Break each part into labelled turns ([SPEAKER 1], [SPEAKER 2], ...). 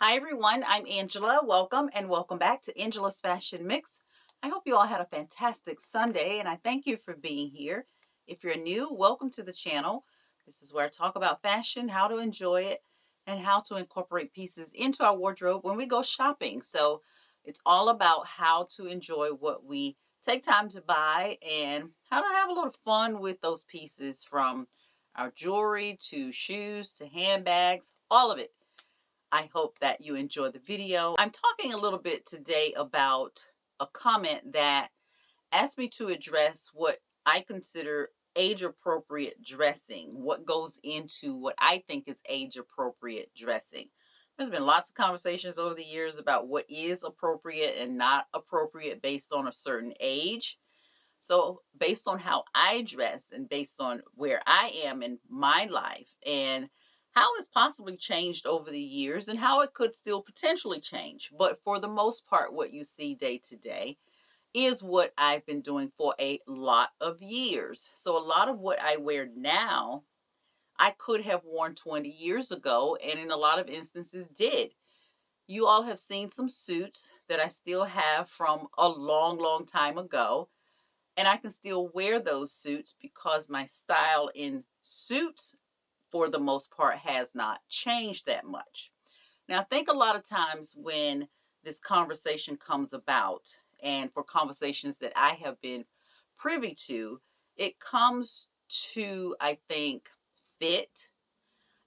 [SPEAKER 1] Hi everyone, I'm Angela. Welcome and welcome back to Angela's Fashion Mix. I hope you all had a fantastic Sunday and I thank you for being here. If you're new, welcome to the channel. This is where I talk about fashion, how to enjoy it, and how to incorporate pieces into our wardrobe when we go shopping. So it's all about how to enjoy what we take time to buy and how to have a little fun with those pieces, from our jewelry to shoes to handbags, all of it. I hope that you enjoy the video. I'm talking a little bit today about a comment that asked me to address what I consider age appropriate dressing, what goes into what I think is age appropriate dressing. There's been lots of conversations over the years about what is appropriate and not appropriate based on a certain age. So, based on how I dress and based on where I am in my life and how it's possibly changed over the years and how it could still potentially change. But for the most part, what you see day to day is what I've been doing for a lot of years. So, a lot of what I wear now, I could have worn 20 years ago, and in a lot of instances did. You all have seen some suits that I still have from a long, long time ago, and I can still wear those suits because my style in suits, for the most part, has not changed that much. Now, I think a lot of times when this conversation comes about, and for conversations that I have been privy to, it comes to, I think, fit.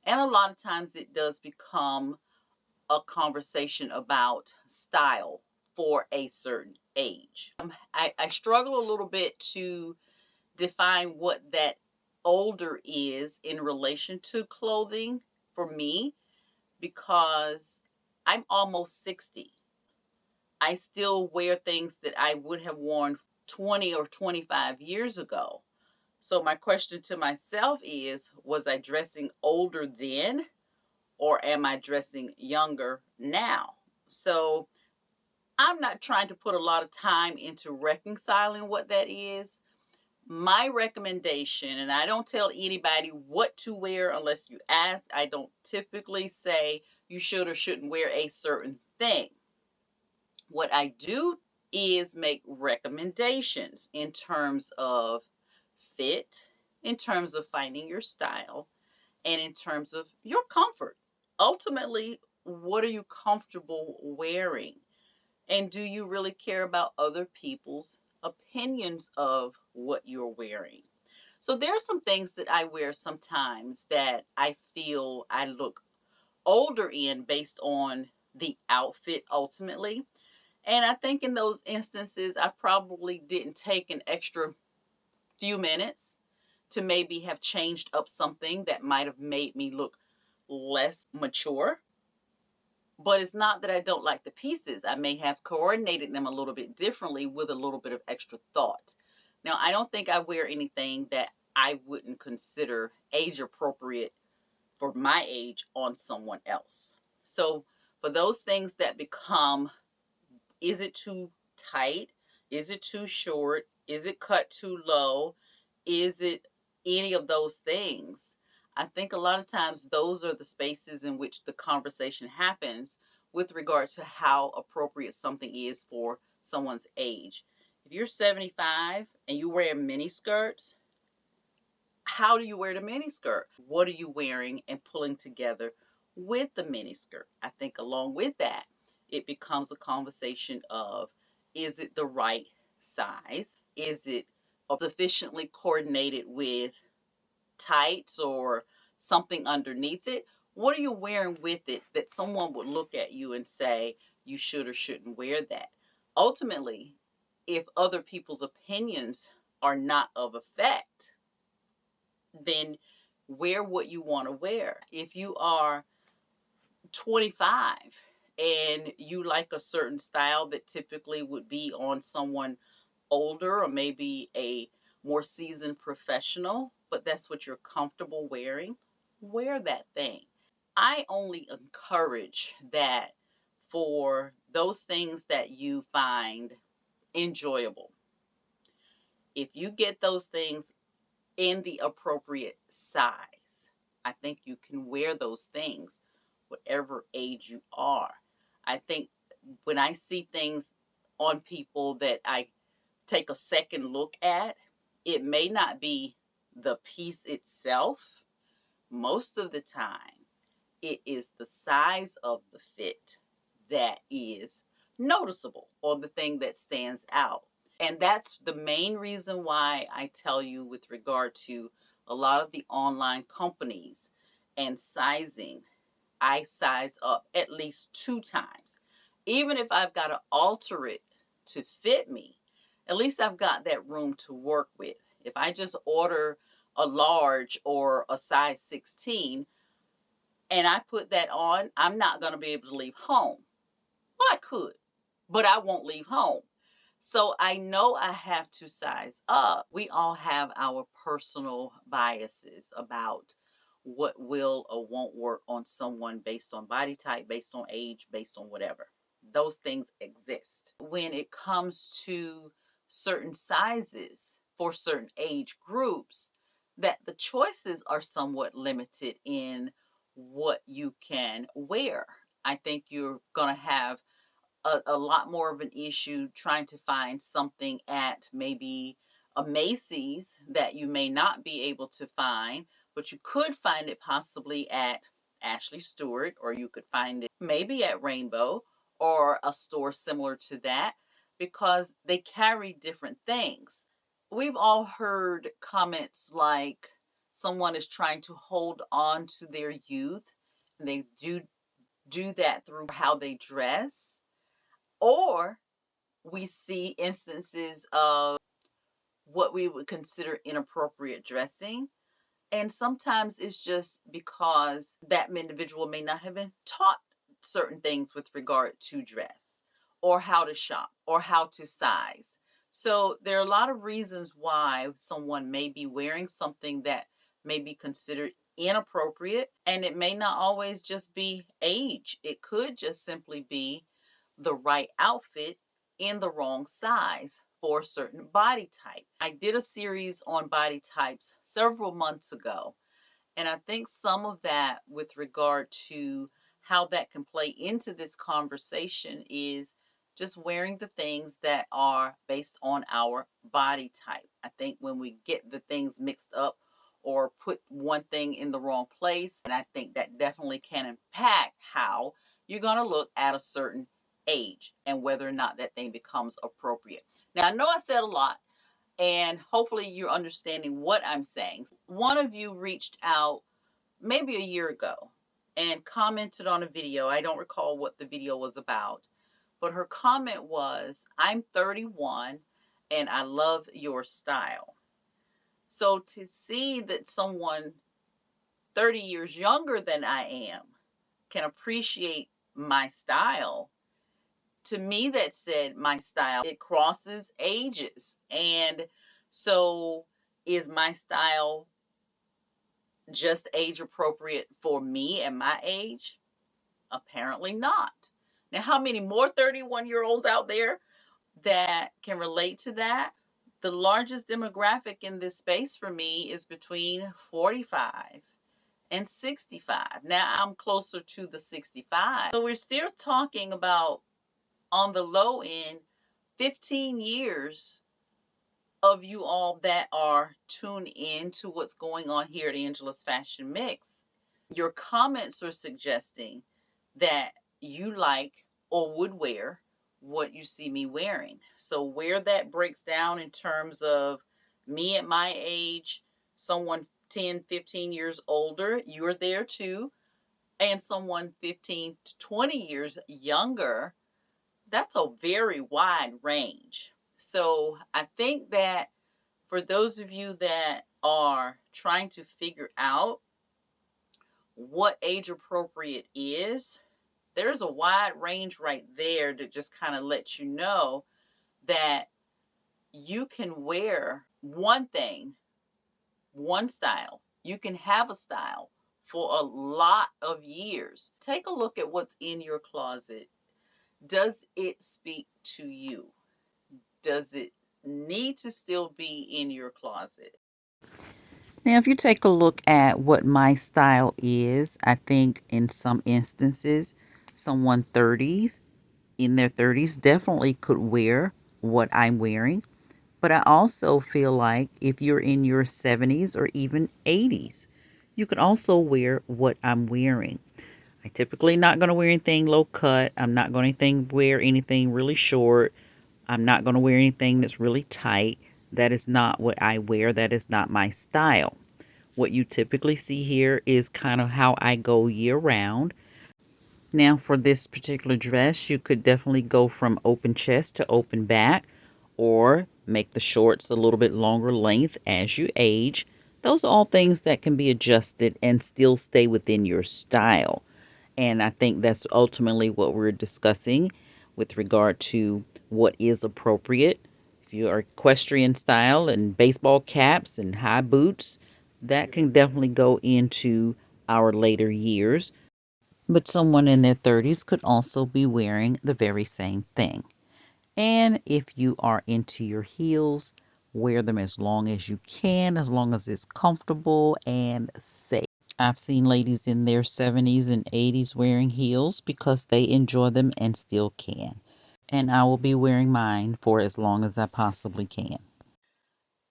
[SPEAKER 1] And a lot of times it does become a conversation about style for a certain age. I struggle a little bit to define what that older is in relation to clothing for me, because I'm almost 60. I still wear things that I would have worn 20 or 25 years ago. So my question to myself is, was I dressing older then, or am I dressing younger now? So I'm not trying to put a lot of time into reconciling what that is. My recommendation, and I don't tell anybody what to wear unless you ask. I don't typically say you should or shouldn't wear a certain thing. What I do is make recommendations in terms of fit, in terms of finding your style, and in terms of your comfort. Ultimately, what are you comfortable wearing? And do you really care about other people's opinions of what you're wearing? So there are some things that I wear sometimes that I feel I look older in based on the outfit ultimately. And I think in those instances, I probably didn't take an extra few minutes to maybe have changed up something that might have made me look less mature. But it's not that I don't like the pieces. I may have coordinated them a little bit differently with a little bit of extra thought. Now, I don't think I wear anything that I wouldn't consider age appropriate for my age on someone else. So, for those things that become, is it too tight? Is it too short? Is it cut too low? Is it any of those things? I think a lot of times those are the spaces in which the conversation happens with regard to how appropriate something is for someone's age. If you're 75 and you wear mini skirts, how do you wear the mini skirt? What are you wearing and pulling together with the mini skirt? I think along with that, it becomes a conversation of, is it the right size? Is it sufficiently coordinated with tights or something underneath it? What are you wearing with it that someone would look at you and say you should or shouldn't wear that? Ultimately, if other people's opinions are not of effect, then wear what you want to wear. If you are 25 and you like a certain style that typically would be on someone older or maybe a more seasoned professional, but that's what you're comfortable wearing, wear that thing. I only encourage that for those things that you find enjoyable. If you get those things in the appropriate size, I think you can wear those things whatever age you are. I think when I see things on people that I take a second look at, it may not be the piece itself. Most of the time, it is the size of the fit that is noticeable, or the thing that stands out. And that's the main reason why I tell you, with regard to a lot of the online companies and sizing, I size up at least 2 times. Even if I've got to alter it to fit me, at least I've got that room to work with. If I just order a large or a size 16 and I put that on, I'm not going to be able to leave home. Well, I could, but I won't leave home. So I know I have to size up. We all have our personal biases about what will or won't work on someone based on body type, based on age, based on whatever. Those things exist. When it comes to certain sizes for certain age groups, that the choices are somewhat limited in what you can wear. I think you're going to have a lot more of an issue trying to find something at maybe a Macy's that you may not be able to find, but you could find it possibly at Ashley Stewart, or you could find it maybe at Rainbow or a store similar to that, because they carry different things. We've all heard comments like someone is trying to hold on to their youth, and they do that through how they dress. Or we see instances of what we would consider inappropriate dressing. And sometimes it's just because that individual may not have been taught certain things with regard to dress, or how to shop, or how to size. So there are a lot of reasons why someone may be wearing something that may be considered inappropriate. And it may not always just be age, it could just simply be the right outfit in the wrong size for a certain body type. I did a series on body types several months ago, and I think some of that, with regard to how that can play into this conversation, is just wearing the things that are based on our body type. I think when we get the things mixed up or put one thing in the wrong place, and I think that definitely can impact how you're going to look at a certain age and whether or not that thing becomes appropriate. Now, I know I said a lot, and hopefully you're understanding what I'm saying. One of you reached out maybe a year ago and commented on a video. I don't recall what the video was about, but her comment was, "I'm 31 and I love your style." So to see that someone 30 years younger than I am can appreciate my style, to me that said my style, it crosses ages. And so is my style just age appropriate for me and my age? Apparently not. Now, how many more 31-year-olds out there that can relate to that? The largest demographic in this space for me is between 45 and 65. Now I'm closer to the 65. So we're still talking about, on the low end, 15 years of you all that are tuned in to what's going on here at Angela's Fashion Mix. Your comments are suggesting that you like or would wear what you see me wearing. So where that breaks down in terms of me at my age, someone 10, 15 years older, you're there too, and someone 15 to 20 years younger, that's a very wide range. So I think that for those of you that are trying to figure out what age appropriate is, there's a wide range right there to just kind of let you know that you can wear one thing, one style. You can have a style for a lot of years. Take a look at what's in your closet. Does it speak to you? Does it need to still be in your closet?
[SPEAKER 2] Now, if you take a look at what my style is, I think in some instances, someone in their 30s definitely could wear what I'm wearing. But I also feel like if you're in your 70s or even 80s, you could also wear what I'm wearing. I typically not going to wear anything low cut. I'm not going to wear anything really short. I'm not going to wear anything that's really tight. That is not what I wear. That is not my style. What you typically see here is kind of how I go year round. Now, for this particular dress, you could definitely go from open chest to open back or make the shorts a little bit longer length as you age. Those are all things that can be adjusted and still stay within your style. And I think that's ultimately what we're discussing with regard to what is appropriate. If you are equestrian style and baseball caps and high boots, that can definitely go into our later years. But someone in their 30s could also be wearing the very same thing. And if you are into your heels, wear them as long as you can, as long as it's comfortable and safe. I've seen ladies in their 70s and 80s wearing heels because they enjoy them and still can. And I will be wearing mine for as long as I possibly can.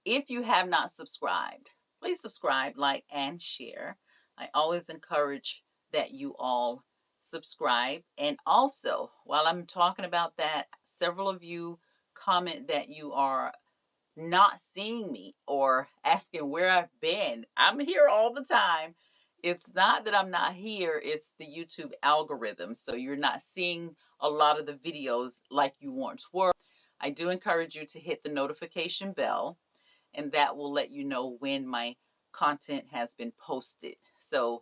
[SPEAKER 1] If you have not subscribed, please subscribe, like, and share. I always encourage that you all subscribe. And also, while I'm talking about that, several of you comment that you are not seeing me or asking where I've been. I'm here all the time. It's not that I'm not here, it's the YouTube algorithm. So you're not seeing a lot of the videos like you once were. I do encourage you to hit the notification bell, and that will let you know when my content has been posted. So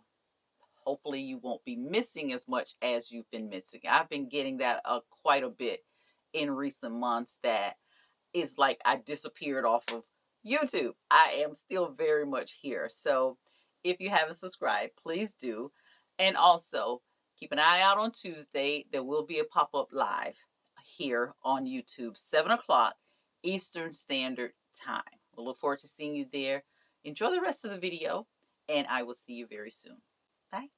[SPEAKER 1] hopefully you won't be missing as much as you've been missing. I've been getting that quite a bit in recent months, that it's like I disappeared off of YouTube. I am still very much here. So if you haven't subscribed, please do. And also keep an eye out on Tuesday. There will be a pop up live here on YouTube, 7 o'clock Eastern Standard Time. We'll look forward to seeing you there. Enjoy the rest of the video, and I will see you very soon. Bye.